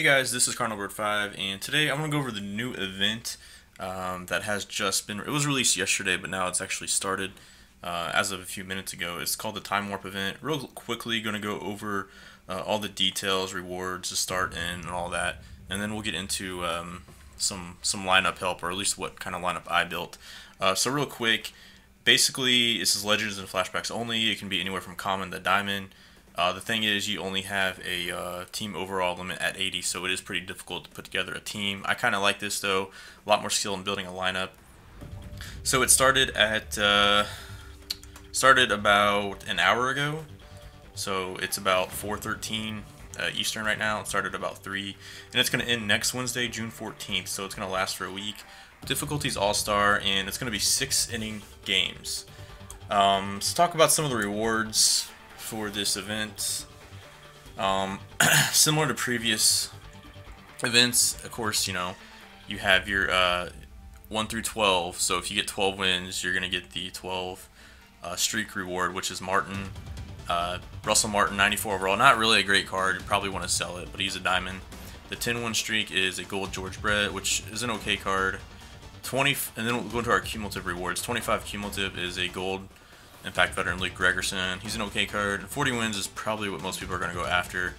Hey guys, this is Carnivore5, and today I'm going to go over the new event that has just been, it was released yesterday, but now it's actually started as of a few minutes ago. It's called the Time Warp event. Real quickly, going to go over all the details, rewards, the start and all that, and then we'll get into some lineup help, or at least what kind of lineup I built. So real quick, basically this is Legends and Flashbacks only. It can be anywhere from Common to Diamond. The thing is, you only have a team overall limit at 80, so it is pretty difficult to put together a team. I kind of like this though, a lot more skill in building a lineup. So it started about an hour ago, so it's about 4:13 Eastern right now. It started about 3, and it's going to end next Wednesday, June 14th, so it's going to last for a week. Difficulty's All-Star, and it's going to be 6-inning games. Let's talk about some of the rewards for this event. Similar to previous events, of course, you know, you have your 1 through 12. So if you get 12 wins, you're gonna get the 12 streak reward, which is Martin, Russell Martin, 94 overall. Not really a great card. You probably want to sell it, but he's a diamond. The 10-win streak is a gold George Brett, which is an okay card. 20, and then we'll go into our cumulative rewards. 25 cumulative is a gold Impact veteran Luke Gregerson. He's an okay card. 40 wins is probably what most people are going to go after.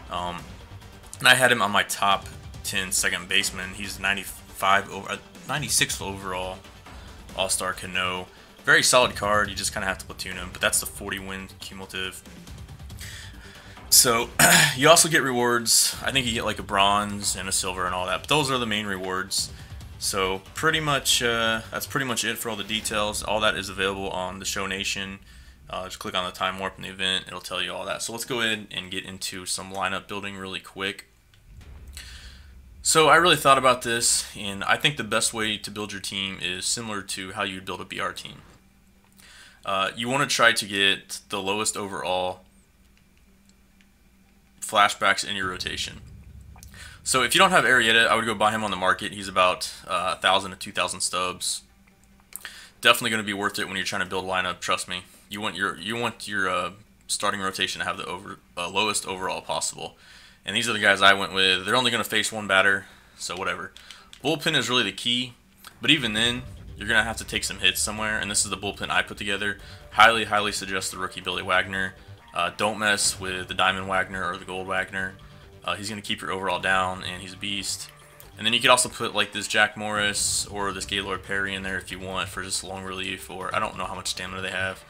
And I had him on my top 10 second baseman. He's 96 overall All-Star Cano. Very solid card. You just kind of have to platoon him. But that's the 40 win cumulative. So you also get rewards. I think you get like a bronze and a silver and all that. But those are the main rewards. So pretty much, that's pretty much it for all the details. All that is available on the Show Nation. Just click on the Time Warp in the event. It'll tell you all that. So let's go ahead and get into some lineup building really quick. So I really thought about this, and I think the best way to build your team is similar to how you'd build a BR team. You want to try to get the lowest overall flashbacks in your rotation. So if you don't have Arrieta, I would go buy him on the market. He's about 1,000 to 2,000 stubs. Definitely going to be worth it when you're trying to build a lineup. Trust me. You want your starting rotation to have the lowest overall possible. And these are the guys I went with. They're only going to face one batter, so whatever. Bullpen is really the key, but even then, you're going to have to take some hits somewhere. And this is the bullpen I put together. Highly suggest the rookie Billy Wagner. Don't mess with the Diamond Wagner or the Gold Wagner. He's going to keep your overall down, and he's a beast. And then you could also put like this Jack Morris or this Gaylord Perry in there if you want for just long relief, or I don't know how much stamina they have.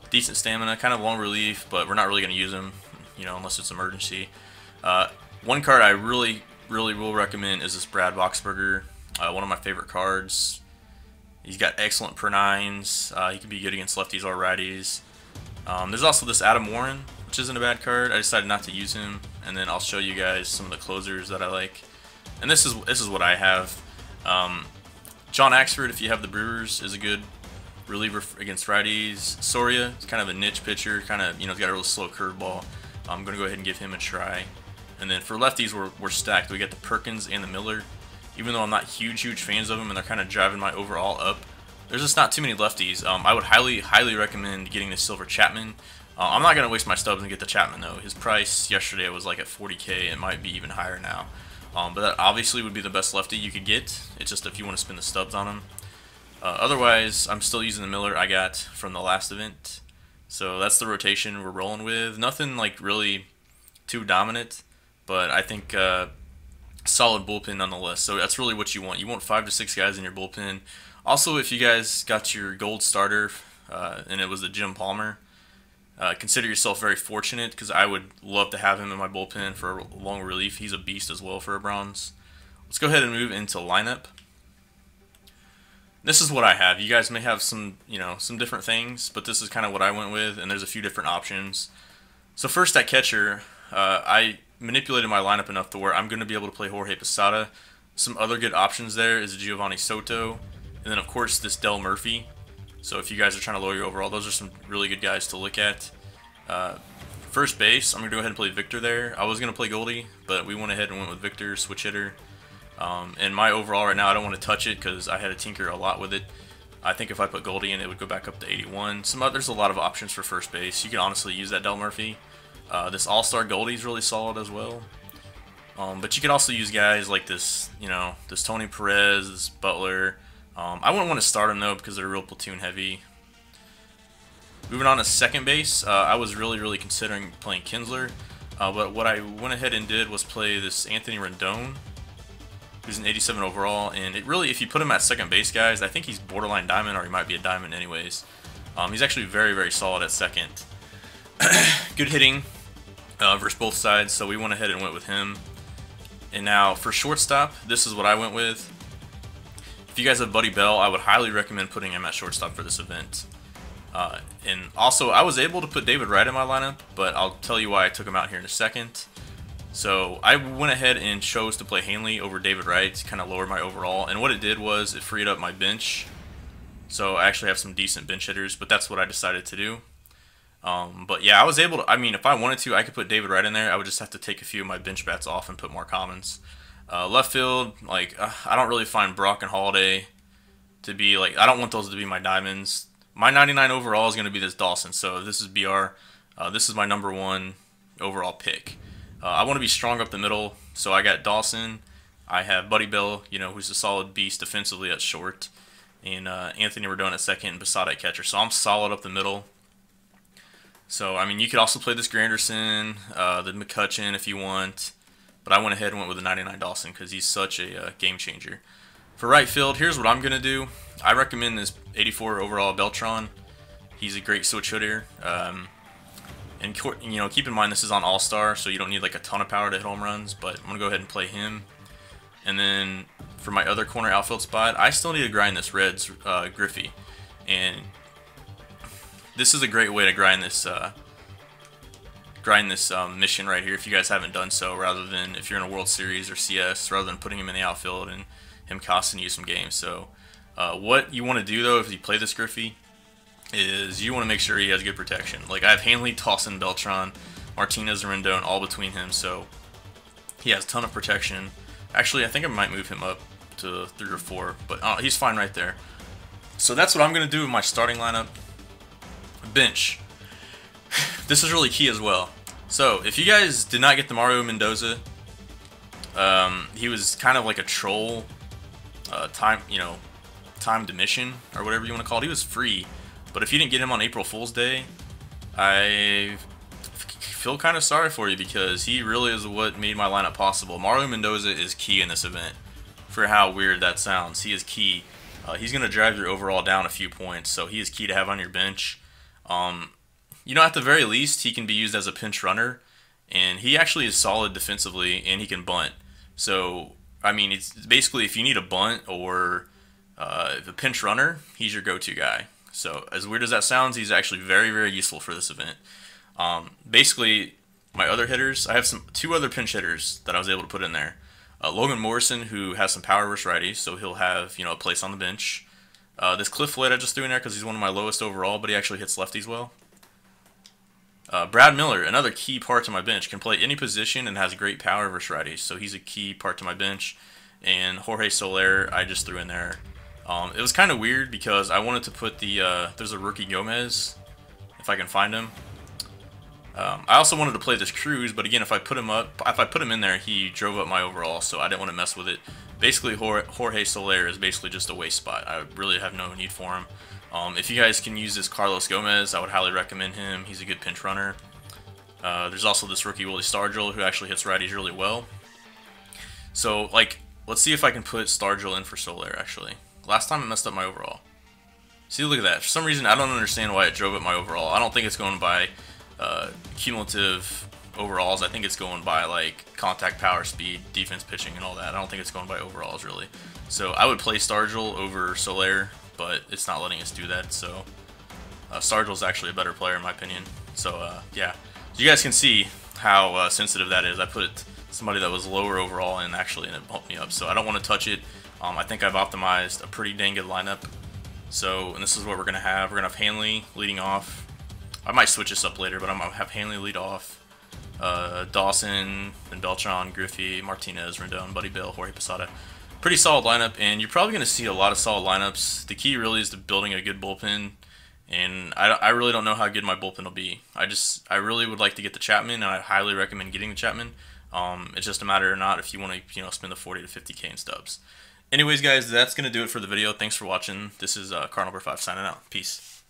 Decent stamina, kind of long relief, but we're not really going to use them, you know, unless it's emergency. One card I really will recommend is this Brad Boxberger, one of my favorite cards. He's got excellent per nines. He can be good against lefties or righties. There's also this Adam Warren, which isn't a bad card. I decided not to use him, and then I'll show you guys some of the closers that I like. And this is what I have. John Axford, if you have the Brewers, is a good reliever against righties. Soria is kind of a niche pitcher, kind of, you know, he's got a real slow curveball. I'm gonna go ahead and give him a try. And then for lefties, we're stacked. We got the Perkins and the Miller. Even though I'm not huge fans of them, and they're kind of driving my overall up, there's just not too many lefties. I would highly recommend getting the Silver Chapman. I'm not going to waste my stubs and get the Chapman, though. His price yesterday was like at 40K. It might be even higher now. But that obviously would be the best lefty you could get. It's just if you want to spend the stubs on him. Otherwise, I'm still using the Miller I got from the last event. So that's the rotation we're rolling with. Nothing like really too dominant, but I think solid bullpen nonetheless. So that's really what you want. You want 5 to 6 guys in your bullpen. Also, if you guys got your gold starter and it was the Jim Palmer, consider yourself very fortunate, because I would love to have him in my bullpen for a long relief. He's a beast as well for a bronze. Let's go ahead and move into lineup. This is what I have. You guys may have some, you know, some different things, but this is kind of what I went with, and there's a few different options. So first at catcher, I manipulated my lineup enough to where I'm going to be able to play Jorge Posada. Some other good options there is Giovanni Soto, and then of course this Del Murphy. So if you guys are trying to lower your overall, those are some really good guys to look at. First base, I'm going to go ahead and play Victor there. I was going to play Goldie, but we went ahead and went with Victor, switch hitter. And my overall right now, I don't want to touch it because I had to tinker a lot with it. I think if I put Goldie in, it would go back up to 81. There's a lot of options for first base. You can honestly use that Del Murphy. This All-Star Goldie is really solid as well. But you could also use guys like this, this Tony Perez, this Butler. I wouldn't want to start them though because they're real platoon heavy. Moving on to second base, I was really considering playing Kinsler, but what I went ahead and did was play this Anthony Rendon, who's an 87 overall, and it really, if you put him at second base, guys, I think he's borderline diamond, or he might be a diamond anyways. He's actually very solid at second. Good hitting versus both sides, so we went ahead and went with him. And now for shortstop, this is what I went with. If you guys have Buddy Bell, I would highly recommend putting him at shortstop for this event. And also, I was able to put David Wright in my lineup, but I'll tell you why I took him out here in a second. So I went ahead and chose to play Hanley over David Wright to kind of lower my overall. And what it did was it freed up my bench. So I actually have some decent bench hitters, but that's what I decided to do. But yeah, I was able to, I mean, if I wanted to, I could put David Wright in there. I would just have to take a few of my bench bats off and put more commons. Left field, like, I don't really find Brock and Holiday to be, like, I don't want those to be my diamonds. My 99 overall is going to be this Dawson, so this is BR. This is my #1 overall pick. I want to be strong up the middle, so I got Dawson. I have Buddy Bell, who's a solid beast defensively at short, and Anthony Rendon at second, and Posada at catcher. So I'm solid up the middle. So, I mean, you could also play this Granderson, the McCutcheon if you want, but I went ahead and went with the 99 Dawson because he's such a game changer. For right field, here's what I'm going to do. I recommend this 84 overall Beltran. He's a great switch hitter. And keep in mind this is on All-Star, so you don't need like a ton of power to hit home runs, but I'm going to go ahead and play him. And then for my other corner outfield spot, I still need to grind this Reds Griffey. And this is a great way to grind this mission right here if you guys haven't done so, rather than if you're in a World Series or CS, rather than putting him in the outfield and him costing you some games. So what you want to do though if you play this Griffey is you want to make sure he has good protection. Like I have Hanley, Dawson, Beltran, Martinez, and Rendon all between him, so he has a ton of protection. Actually, I think I might move him up to 3 or 4, but he's fine right there. So that's what I'm going to do with my starting lineup. Bench. This is really key as well. So if you guys did not get the Mario Mendoza, he was kind of like a troll timed mission or whatever you want to call it. He was free, but if you didn't get him on April Fool's Day, I feel kind of sorry for you because he really is what made my lineup possible. Mario Mendoza is key in this event. For how weird that sounds, he is key. He's going to drive your overall down a few points, so he is key to have on your bench. At the very least, he can be used as a pinch runner, and he actually is solid defensively, and he can bunt. So, I mean, it's basically if you need a bunt or the pinch runner, he's your go-to guy. So, as weird as that sounds, he's actually very useful for this event. Basically, my other hitters, I have two other pinch hitters that I was able to put in there. Logan Morrison, who has some power versus righties, so he'll have a place on the bench. This Cliff Floyd I just threw in there because he's one of my lowest overall, but he actually hits lefties well. Brad Miller, another key part to my bench, can play any position and has great power versus righties, so he's a key part to my bench. And Jorge Soler, I just threw in there. It was kind of weird because I wanted to put there's a rookie Gomez, if I can find him. I also wanted to play this Cruz, but again, if I put him in there, he drove up my overall, so I didn't want to mess with it. Basically, Jorge Soler is basically just a waste spot. I really have no need for him. If you guys can use this Carlos Gomez, I would highly recommend him. He's a good pinch runner. There's also this rookie Willie Stargell, who actually hits righties really well. So, let's see if I can put Stargell in for Soler, actually. Last time it messed up my overall. See, look at that. For some reason, I don't understand why it drove up my overall. I don't think it's going by cumulative overalls. I think it's going by contact, power, speed, defense, pitching, and all that. I don't think it's going by overalls really. So I would play Stargell over Soler, but it's not letting us do that. So Stargell's actually a better player in my opinion. So yeah, so you guys can see how sensitive that is. I put somebody that was lower overall and actually it bumped me up. So I don't want to touch it. I think I've optimized a pretty dang good lineup. So, and this is what we're gonna have. We're gonna have Hanley leading off. I might switch this up later, but I'm going to have Hanley lead off, Dawson, then Beltran, Griffey, Martinez, Rendon, Buddy Bell, Jorge Posada. Pretty solid lineup, and you're probably going to see a lot of solid lineups. The key really is to building a good bullpen, and I really don't know how good my bullpen will be. I really would like to get the Chapman, and I highly recommend getting the Chapman. It's just a matter or not if you want to, spend the 40 to 50K in stubs. Anyways, guys, that's going to do it for the video. Thanks for watching. This is Car Number 5 signing out. Peace.